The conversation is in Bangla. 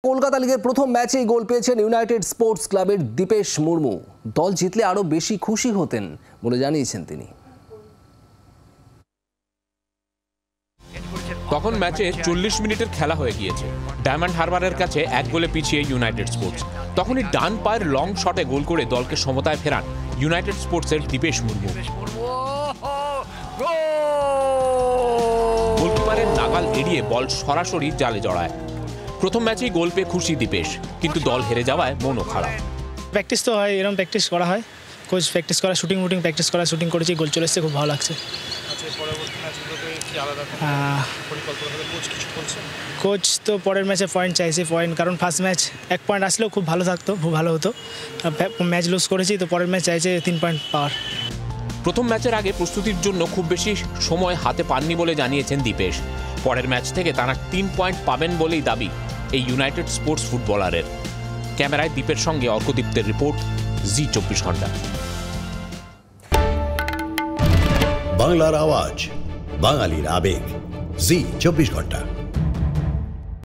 কলকাতা লিগের প্রথম ম্যাচেই গোল পেয়েছেন ইউনাইটেড স্পোর্টস ক্লাবের দীপেশ মুর্মু। দল জিতলে আরো বেশি খুশি হতেন বলে জানিয়েছেন তিনি। তখন ম্যাচে 40 মিনিটের খেলা হয়ে গিয়েছে। ডায়মন্ড হারবারের কাছে 1 গোলে পিছিয়ে ইউনাইটেড স্পোর্টস। তখনই ডান পায়ের লং শটে গোল করে দলকে সমতায় ফেরান ইউনাইটেড স্পোর্টসের দীপেশ মুর্মু। গোলকিপারের নাগাল এড়িয়ে বল সরাসরি জালে জড়ায়। প্রথম ম্যাচেই গোল পেয়ে খুশি দীপেশ, কিন্তু দল হেরে যাওয়ায় মনও খারাপ। প্র্যাকটিস তো হয়, এরকম প্র্যাকটিস করা হয়, কোচ প্র্যাকটিস করা, শুটিং প্র্যাকটিস করা, শুটিং করেছি, গোল চলে এসেছে, খুব ভালো লাগছে। কোচ তো পরের ম্যাচে পয়েন্ট চাইছে, কারণ ফার্স্ট ম্যাচ 1 পয়েন্ট আসলেও খুব ভালো থাকতো, খুব ভালো হতো। ম্যাচ লুজ করেছি, তো পরের ম্যাচ চাইছে 3 পয়েন্ট পাওয়ার। প্রথম ম্যাচের আগে প্রস্তুতির জন্য খুব বেশি সময় হাতে পাননি বলে জানিয়েছেন দীপেশ। পরের ম্যাচ থেকে তারা 3 পয়েন্ট পাবেন বলেই দাবি এই ইউনাইটেড স্পোর্টস ফুটবলারের। ক্যামেরায় দীপের সঙ্গে অর্কদীপ্তের রিপোর্ট, জি 24 ঘন্টা। বাংলার আওয়াজ, বাঙালির আবেগ, জি 24 ঘন্টা।